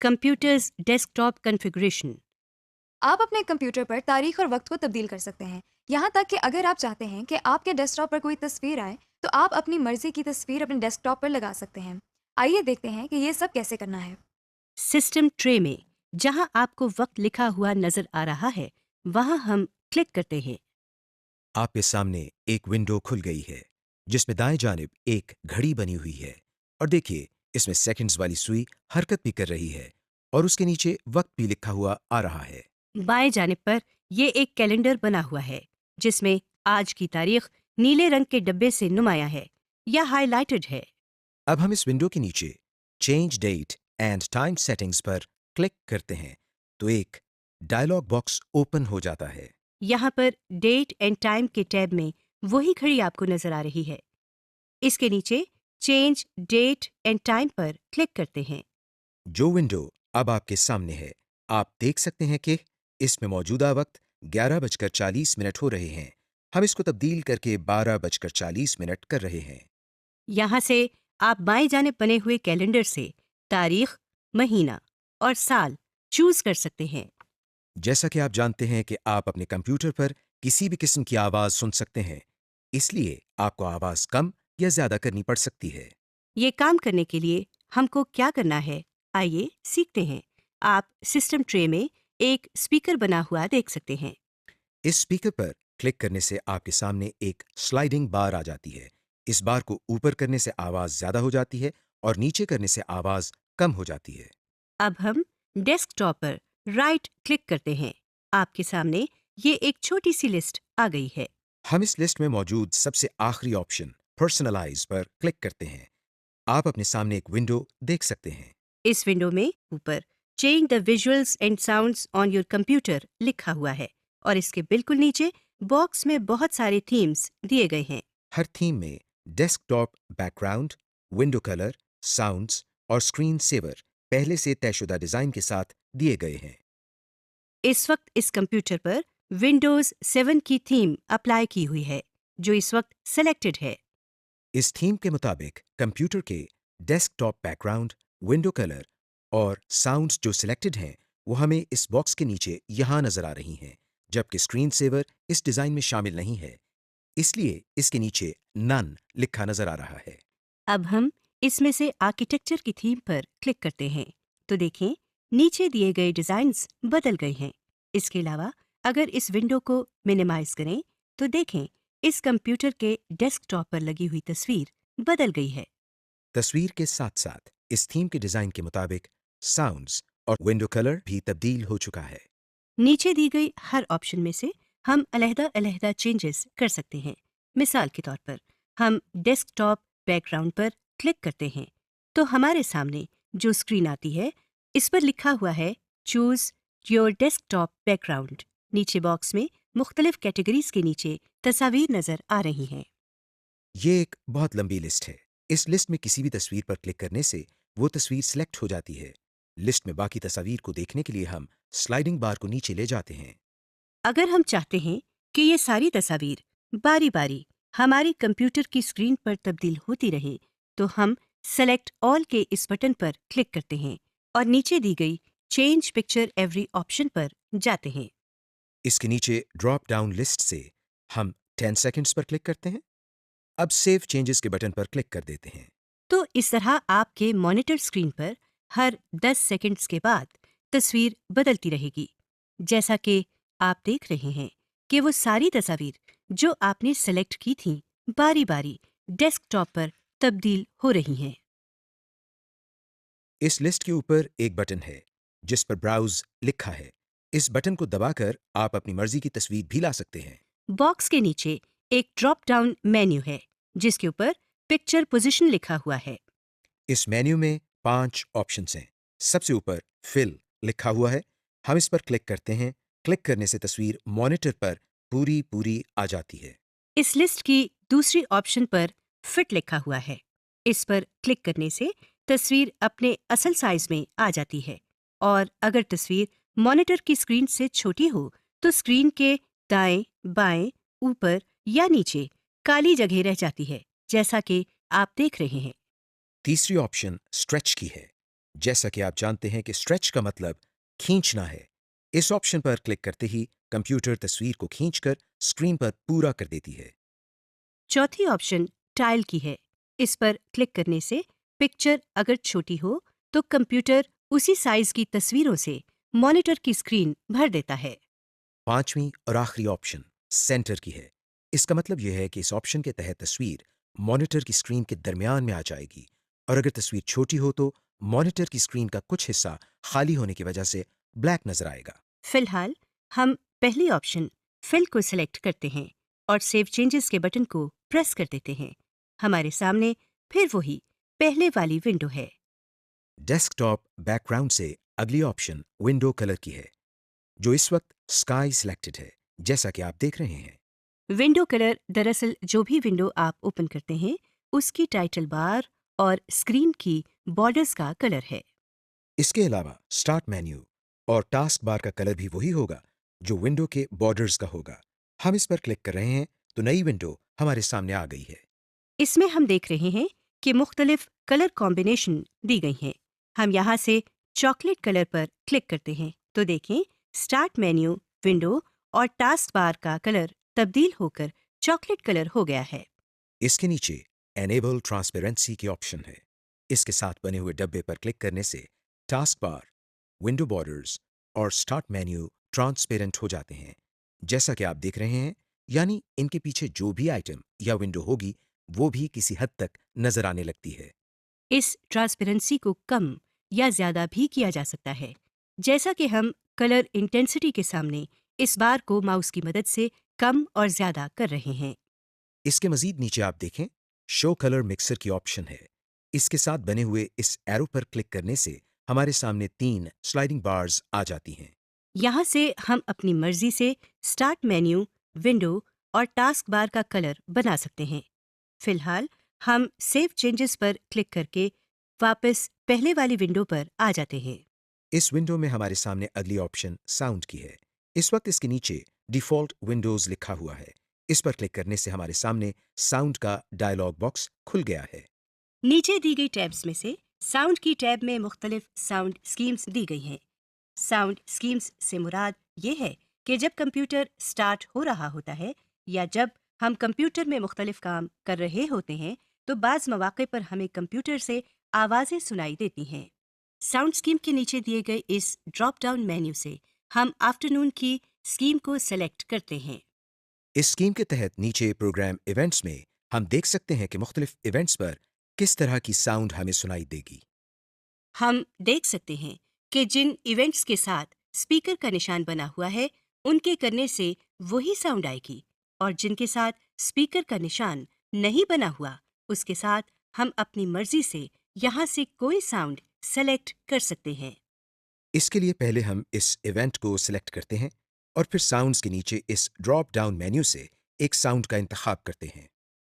Computers desktop configuration. आप अपने computer पर तारीख और वक्त को तब्दील कर सकते हैं। यहाँ तक कि अगर आप चाहते हैं कि आपके डेस्कटॉप पर कोई तस्वीर आए, तो आप अपनी मर्जी की तस्वीर अपने डेस्कटॉप पर लगा सकते हैं। आइए देखते हैं कि ये सब कैसे करना है। सिस्टम ट्रे में जहां आपको वक्त लिखा हुआ नजर आ रहा है, वहां हम क्लिक करते हैं। आपके सामने एक विंडो खुल गई है जिसमें दाएं जानिब एक घड़ी बनी हुई है और देखिए इसमें सेकंड्स वाली सुई हरकत भी कर रही है और उसके नीचे वक्त भी लिखा हुआ आ रहा है। बाएं जानिब पर ये एक कैलेंडर बना हुआ है जिसमें आज की तारीख नीले रंग के डब्बे से नुमाया है या हाईलाइटेड है। अब हम इस विंडो के नीचे change date and time settings पर क्लिक करते हैं तो एक डायलॉग बॉक्स ओपन हो जाता है। यहाँ पर डेट एंड टाइम के टैब में वही घड़ी आपको नजर आ रही है। इसके नीचे चेंज डेट एंड टाइम पर क्लिक करते हैं। जो विंडो अब आपके सामने है, आप देख सकते हैं कि इसमें मौजूदा वक्त 11:40 हो रहे हैं। हम इसको तब्दील करके 12:40 कर रहे हैं। यहाँ से आप बाएं जानिब बने हुए कैलेंडर से तारीख, महीना और साल चूज कर सकते हैं। जैसा कि आप जानते हैं कि आप अपने कंप्यूटर पर किसी भी किस्म की आवाज़ सुन सकते हैं, इसलिए आपको आवाज़ कम या ज़्यादा करनी पड़ सकती है। ये काम करने के लिए हमको क्या करना है, आइए सीखते हैं। आप सिस्टम ट्रे में एक स्पीकर बना हुआ देख सकते हैं। इस स्पीकर पर क्लिक करने से आपके सामने एक स्लाइडिंग बार आ जाती है। इस बार को ऊपर करने से आवाज़ ज़्यादा हो जाती है और नीचे करने से आवाज़ कम हो जाती है। अब हम डेस्कटॉप पर राइट क्लिक करते हैं। आपके सामने ये एक छोटी सी लिस्ट आ गई है। हम इस लिस्ट में मौजूद सबसे आखिरी ऑप्शन पर्सनलाइज पर क्लिक करते हैं। आप अपने सामने एक विंडो देख सकते हैं। इस विंडो में ऊपर change the visuals and sounds on your computer लिखा हुआ है और इसके बिल्कुल नीचे बॉक्स में बहुत सारे थीम्स दिए गए हैं। हर थीम में desktop background, window colour, sounds और स्क्रीन सेवर पहले से तयशुदा डिज़ाइन के साथ दिए गए हैं। इस वक्त इस कंप्यूटर पर विंडोज 7 की थीम अप्लाई की हुई है जो इस वक्त सेलेक्टेड है। इस थीम के मुताबिक कंप्यूटर के डेस्कटॉप बैकग्राउंड, विंडो कलर और साउंड्स जो सिलेक्टेड हैं, वो हमें इस बॉक्स के नीचे यहाँ नज़र आ रही हैं, जबकि स्क्रीन सेवर इस डिज़ाइन में शामिल नहीं है, इसलिए इसके नीचे नन लिखा नज़र आ रहा है। अब हम इसमें से आर्किटेक्चर की थीम पर क्लिक करते हैं तो देखें नीचे दिए गए डिजाइन्स बदल गए हैं। इसके अलावा अगर इस विंडो को मिनिमाइज करें तो देखें इस कंप्यूटर के डेस्कटॉप पर लगी हुई तस्वीर बदल गई है। तस्वीर के साथ साथ इस थीम के डिज़ाइन के मुताबिक साउंड्स और विंडो कलर भी तब्दील हो चुका है। नीचे दी गई हर ऑप्शन में से हम अलहदा-अलहदा चेंजेस कर सकते हैं। मिसाल के तौर पर हम डेस्कटॉप बैकग्राउंड पर क्लिक करते हैं तो हमारे सामने जो स्क्रीन आती है इस पर लिखा हुआ है चूज योर डेस्कटॉप बैकग्राउंड। नीचे बॉक्स में मुख्तलिफ कैटेगरीज के नीचे तस्वीर नजर आ रही हैं। ये एक बहुत लंबी लिस्ट है। इस लिस्ट में किसी भी तस्वीर पर क्लिक करने से वो तस्वीर सिलेक्ट हो जाती है। लिस्ट में बाकी तस्वीर को देखने के लिए हम स्लाइडिंग बार को नीचे ले जाते हैं। अगर हम चाहते हैं कि ये सारी तस्वीर बारी बारी हमारी कंप्यूटर की स्क्रीन पर तब्दील होती रहे तो हम सेलेक्ट ऑल के इस बटन पर क्लिक करते हैं और नीचे दी गई चेंज पिक्चर एवरी ऑप्शन पर जाते हैं। इसके नीचे ड्रॉप डाउन लिस्ट से हम 10 सेकंड्स पर क्लिक करते हैं। अब सेव चेंजेस के बटन पर क्लिक कर देते हैं। तो इस तरह आपके मॉनिटर स्क्रीन पर हर 10 सेकंड्स के बाद तस्वीर बदलती रहेगी। जैसा कि आप देख रहे हैं कि वो सारी तस्वीर जो आपने सेलेक्ट की थी बारी बारी डेस्कटॉप पर तब्दील हो रही हैं। इस लिस्ट के ऊपर एक बटन है जिस पर ब्राउज लिखा है। इस बटन को दबाकर आप अपनी मर्जी की तस्वीर भी ला सकते हैं। बॉक्स के नीचे एक ड्रॉप डाउन मेन्यू है जिसके ऊपर पिक्चर पोजीशन लिखा हुआ है। इस मेन्यू में 5 ऑप्शंस हैं। सबसे ऊपर फिल लिखा हुआ है। हम इस पर क्लिक करते हैं। क्लिक करने से तस्वीर मॉनिटर पर पूरी पूरी आ जाती है। इस लिस्ट की दूसरी ऑप्शन पर फिट लिखा हुआ है। इस पर क्लिक करने से तस्वीर अपने असल साइज में आ जाती है और अगर तस्वीर मॉनिटर की स्क्रीन से छोटी हो तो स्क्रीन के दाएं, बाएं, ऊपर या नीचे काली जगह रह जाती है, जैसा कि आप देख रहे हैं। तीसरी ऑप्शन स्ट्रेच की है। जैसा कि आप जानते हैं कि स्ट्रेच का मतलब खींचना है। इस ऑप्शन पर क्लिक करते ही कंप्यूटर तस्वीर को खींचकर स्क्रीन पर पूरा कर देती है। चौथी ऑप्शन टाइल की है। इस पर क्लिक करने से पिक्चर अगर छोटी हो तो कंप्यूटर उसी साइज की तस्वीरों से मॉनिटर की स्क्रीन भर देता है। पांचवी और आखिरी ऑप्शन सेंटर की है। इसका मतलब यह है कि इस ऑप्शन के तहत तस्वीर मॉनिटर की स्क्रीन के दरमियान में आ जाएगी और अगर तस्वीर छोटी हो तो मॉनिटर की स्क्रीन का कुछ हिस्सा खाली होने की वजह से ब्लैक नजर आएगा। फिलहाल हम पहली ऑप्शन फिल को सिलेक्ट करते हैं और सेव चेंजेस के बटन को प्रेस कर देते हैं। हमारे सामने फिर वही पहले वाली विंडो है। डेस्कटॉप बैकग्राउंड से अगली ऑप्शन विंडो कलर की है, जो इस वक्त स्काई सिलेक्टेड है, जैसा कि आप देख रहे हैं। विंडो कलर दरअसल जो भी विंडो आप ओपन करते हैं उसकी टाइटल बार और स्क्रीन की बॉर्डर्स का कलर है। इसके अलावा स्टार्ट मेन्यू और टास्क बार का कलर भी वही होगा जो विंडो के बॉर्डर्स का होगा। हम इस पर क्लिक कर रहे हैं तो नई विंडो हमारे सामने आ गई है। इसमें हम देख रहे हैं कि मुख्तलिफ कलर कॉम्बिनेशन दी गई हैं। हम यहाँ से चॉकलेट कलर पर क्लिक करते हैं तो देखें स्टार्ट मेन्यू, विंडो और टास्क बार का कलर तब्दील होकर चॉकलेट कलर हो गया है। इसके नीचे एनेबल ट्रांसपेरेंसी की ऑप्शन है। इसके साथ बने हुए डब्बे पर क्लिक करने से टास्क बार, विंडो बॉर्डर्स और स्टार्ट मेन्यू ट्रांसपेरेंट हो जाते हैं, जैसा कि आप देख रहे हैं। यानी इनके पीछे जो भी आइटम या विंडो होगी वो भी किसी हद तक नजर आने लगती है। इस ट्रांसपेरेंसी को कम या ज्यादा भी किया जा सकता है, जैसा कि हम कलर इंटेंसिटी के सामने इस बार को माउस की मदद से कम और ज्यादा कर रहे हैं। इसके मजीद नीचे आप देखें शो कलर मिक्सर की ऑप्शन है। इसके साथ बने हुए इस एरो पर क्लिक करने से हमारे सामने 3 स्लाइडिंग बार्स आ जाती हैं। यहाँ से हम अपनी मर्जी से स्टार्ट मेन्यू, विंडो और टास्क बार का कलर बना सकते हैं। फिलहाल हम सेव चेंजेस पर क्लिक करके वापस पहले वाली विंडो पर आ जाते हैं। इस विंडो में हमारे सामने अगली ऑप्शन साउंड की है। इस वक्त इसके नीचे डिफॉल्ट विंडोज लिखा हुआ है। इस पर क्लिक करने से हमारे सामने साउंड का डायलॉग बॉक्स खुल गया है। नीचे दी गई टैब्स में से साउंड की टैब में मुख्तलिफ साउंड स्कीम्स दी गई हैं। साउंड स्कीम्स से मुराद ये है कि जब कंप्यूटर स्टार्ट हो रहा होता है या जब हम कंप्यूटर में मुख्तलिफ काम कर रहे होते हैं तो बाज़ मौक़े पर हमें कंप्यूटर से आवाज़ें सुनाई देती हैं। साउंड स्कीम के नीचे दिए गए इस ड्रॉप डाउन मेन्यू से हम आफ्टरनून की स्कीम को सेलेक्ट करते हैं। इस स्कीम के तहत नीचे प्रोग्राम इवेंट्स में हम देख सकते हैं कि मुख्तलिफ इवेंट्स पर किस तरह की साउंड हमें सुनाई देगी। हम देख सकते हैं कि जिन इवेंट्स के साथ स्पीकर का निशान बना हुआ है उनके करने से वही साउंड आएगी और जिनके साथ स्पीकर का निशान नहीं बना हुआ उसके साथ हम अपनी मर्जी से यहाँ से कोई साउंड सेलेक्ट कर सकते हैं। इसके लिए पहले हम इस इवेंट को सिलेक्ट करते हैं और फिर साउंड्स के नीचे इस ड्रॉप डाउन मेन्यू से एक साउंड का इंतखाब करते हैं।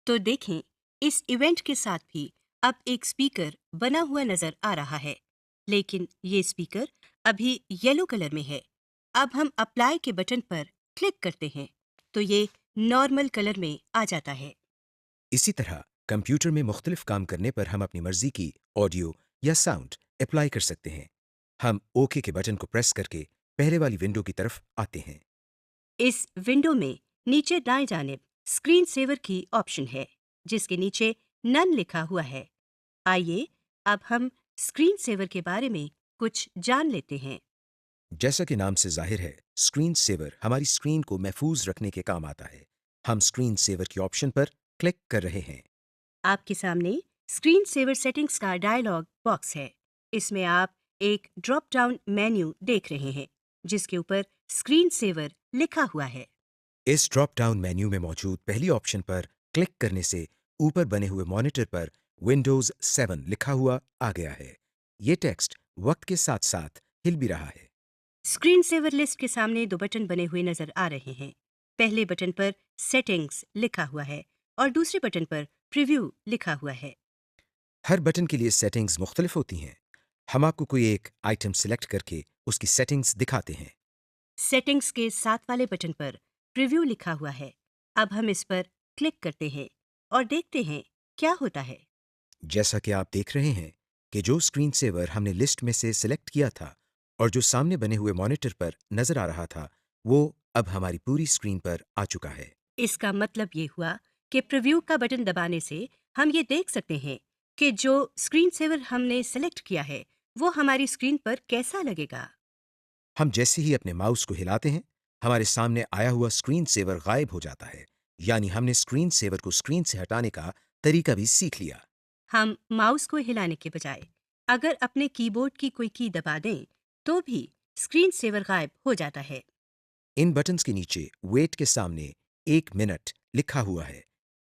तो देखें इस इवेंट के साथ भी अब एक स्पीकर बना हुआ नजर आ रहा है, लेकिन ये स्पीकर अभी येलो कलर में है। अब हम अप्लाई के बटन पर क्लिक करते हैं तो ये नॉर्मल कलर में आ जाता है। इसी तरह कंप्यूटर में मुख्तलिफ काम करने पर हम अपनी मर्जी की ऑडियो या साउंड अप्लाई कर सकते हैं। हम ओके के बटन को प्रेस करके पहले वाली विंडो की तरफ आते हैं। इस विंडो में नीचे दाएं जानिब स्क्रीन सेवर की ऑप्शन है जिसके नीचे नन लिखा हुआ है। आइए अब हम स्क्रीन सेवर के बारे में कुछ जान लेते हैं। जैसा कि नाम से जाहिर है, स्क्रीन सेवर हमारी स्क्रीन को महफूज रखने के काम आता है। हम स्क्रीन सेवर की ऑप्शन पर क्लिक कर रहे हैं। आपके सामने स्क्रीन सेवर सेटिंग्स का डायलॉग बॉक्स है। इसमें आप एक ड्रॉप डाउन मेन्यू देख रहे हैं जिसके ऊपर स्क्रीन सेवर लिखा हुआ है। इस ड्रॉप डाउन मेन्यू में मौजूद पहली ऑप्शन पर क्लिक करने से ऊपर बने हुए मॉनिटर पर विंडोज 7 लिखा हुआ आ गया है। ये टेक्स्ट वक्त के साथ साथ हिल भी रहा है। स्क्रीन सेवर लिस्ट के सामने दो बटन बने हुए नजर आ रहे हैं। पहले बटन पर सेटिंग्स लिखा हुआ है और दूसरे बटन पर प्रीव्यू लिखा हुआ है। हर बटन के लिए सेटिंग्स मुख्तलिफ होती हैं। हम आपको कोई एक आइटम सिलेक्ट करके उसकी सेटिंग्स दिखाते हैं। सेटिंग्स के साथ वाले बटन पर प्रीव्यू लिखा हुआ है। अब हम इस पर क्लिक करते हैं और देखते हैं क्या होता है। जैसा कि आप देख रहे हैं, कि जो स्क्रीन सेवर हमने लिस्ट में से सिलेक्ट किया था और जो सामने बने हुए मॉनिटर पर नजर आ रहा था, वो अब हमारी पूरी स्क्रीन पर आ चुका है। इसका मतलब ये हुआ कि प्रीव्यू का बटन दबाने से हम ये देख सकते हैं कि जो स्क्रीन सेवर हमने सेलेक्ट किया है वो हमारी स्क्रीन पर कैसा लगेगा। हम जैसे ही अपने माउस को हिलाते हैं, हमारे सामने आया हुआ स्क्रीन सेवर गायब हो जाता है। यानी हमने स्क्रीन सेवर को स्क्रीन से हटाने का तरीका भी सीख लिया। हम माउस को हिलाने के बजाय अगर अपने कीबोर्ड की कोई की दबा दें तो भी स्क्रीन सेवर गायब हो जाता है। इन बटन्स के नीचे वेट के सामने 1 मिनट लिखा हुआ है।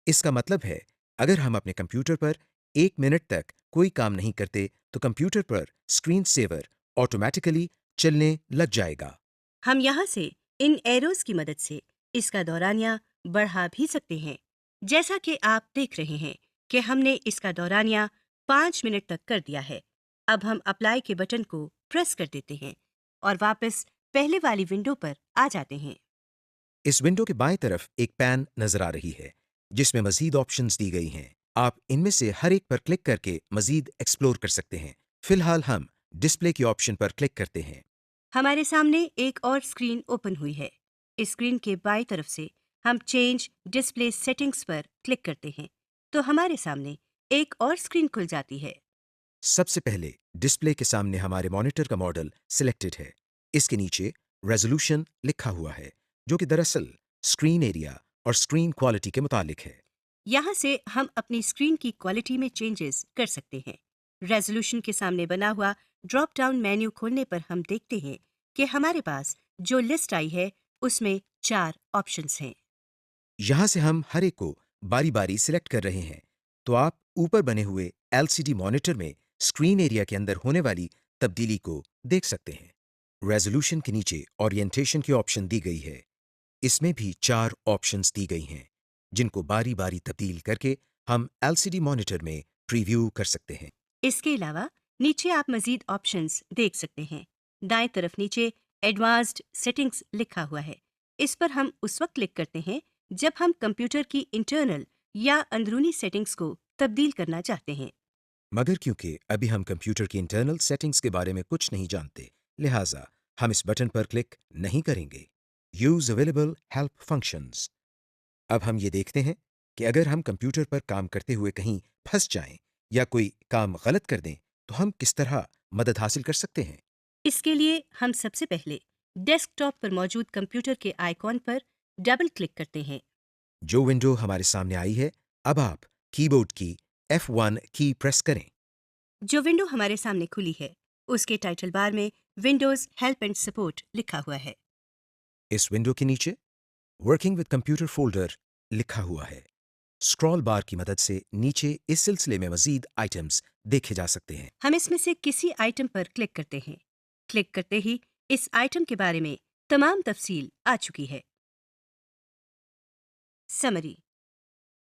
इसका मतलब है, अगर हम अपने कंप्यूटर पर 1 मिनट तक कोई काम नहीं करते तो कंप्यूटर पर स्क्रीन सेवर ऑटोमेटिकली चलने लग जाएगा। हम यहाँ से इन एरोज की मदद से इसका दौरानिया बढ़ा भी सकते हैं। जैसा कि आप देख रहे हैं कि हमने इसका दौरानिया 5 मिनट तक कर दिया है। अब हम अप्लाई के बटन को प्रेस कर देते हैं और वापस पहले वाली विंडो पर आ जाते हैं। इस विंडो के बाएं तरफ एक पैन नजर आ रही है जिसमें मजीद ऑप्शंस दी गई हैं। आप इनमें से हर एक पर क्लिक करके मजीद एक्सप्लोर कर सकते हैं। फिलहाल हम डिस्प्ले के ऑप्शन पर क्लिक करते हैं। हमारे सामने एक और स्क्रीन ओपन हुई है। इस स्क्रीन के बाईं तरफ से हम चेंज डिस्प्ले सेटिंग्स पर क्लिक करते हैं तो हमारे सामने एक और स्क्रीन खुल जाती है। सबसे पहले डिस्प्ले के सामने हमारे मॉनिटर का मॉडल सिलेक्टेड है। इसके नीचे रेजोल्यूशन लिखा हुआ है, जो कि दरअसल स्क्रीन एरिया और स्क्रीन क्वालिटी के मुतालिक है। यहाँ से हम अपनी स्क्रीन की क्वालिटी में चेंजेस कर सकते हैं। रेजोल्यूशन के सामने बना हुआ ड्रॉप डाउन मेन्यू खोलने पर हम देखते हैं कि हमारे पास जो लिस्ट आई है उसमें 4 ऑप्शंस हैं। यहाँ से हम हर एक को बारी बारी सिलेक्ट कर रहे हैं, तो आप ऊपर बने हुए LCD मॉनिटर में स्क्रीन एरिया के अंदर होने वाली तब्दीली को देख सकते हैं। रेजोल्यूशन के नीचे ओरिएंटेशन की ऑप्शन दी गई है। इसमें भी 4 ऑप्शंस दी गई हैं, जिनको बारी बारी तब्दील करके हम LCD मॉनिटर में प्रीव्यू कर सकते हैं। इसके अलावा नीचे आप मजीद ऑप्शंस देख सकते हैं। दाएं तरफ नीचे एडवांस्ड सेटिंग्स लिखा हुआ है। इस पर हम उस वक्त क्लिक करते हैं जब हम कंप्यूटर की इंटरनल या अंदरूनी सेटिंग्स को तब्दील करना चाहते हैं। मगर क्योंकि अभी हम कंप्यूटर की इंटरनल सेटिंग्स के बारे में कुछ नहीं जानते, लिहाजा हम इस बटन पर क्लिक नहीं करेंगे। Use available help functions. अब हम ये देखते हैं कि अगर हम कंप्यूटर पर काम करते हुए कहीं फंस जाएं या कोई काम गलत कर दें, तो हम किस तरह मदद हासिल कर सकते हैं। इसके लिए हम सबसे पहले डेस्कटॉप पर मौजूद कंप्यूटर के आइकॉन पर डबल क्लिक करते हैं। जो विंडो हमारे सामने आई है, अब आप कीबोर्ड की F1 की प्रेस करें। जो विंडो हमारे सामने खुली है उसके टाइटल बार में विंडोज हेल्प एंड सपोर्ट लिखा हुआ है। इस विंडो के नीचे वर्किंग विद कंप्यूटर फोल्डर लिखा हुआ है। स्क्रॉल बार की मदद से नीचे इस सिलसिले में मजीद आइटम्स देखे जा सकते हैं। हम इसमें से किसी आइटम पर क्लिक करते हैं। क्लिक करते ही इस आइटम के बारे में तमाम तफसील आ चुकी है। समरी।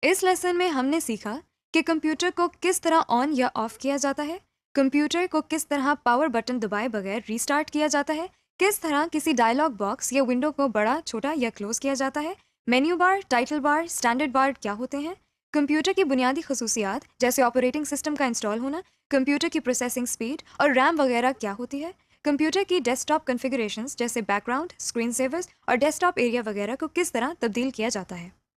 इस लेसन में हमने सीखा कि कंप्यूटर को किस तरह ऑन या ऑफ किया जाता है, कंप्यूटर को किस तरह पावर बटन दबाए बगैर रीस्टार्ट किया जाता है, किस तरह किसी डायलॉग बॉक्स या विंडो को बड़ा, छोटा या क्लोज किया जाता है, menu bar, title bar, standard bar क्या होते हैं, कंप्यूटर की बुनियादी खसूसियात जैसे ऑपरेटिंग सिस्टम का इंस्टॉल होना, कंप्यूटर की प्रोसेसिंग स्पीड और रैम वगैरह क्या होती है, कंप्यूटर की डेस्कटॉप कॉन्फ़िगरेशंस जैसे बैकग्राउंड, स्क्रीन सेवर्स और डेस्कटॉप एरिया वगैरह को किस तरह तब्दील किया जाता है।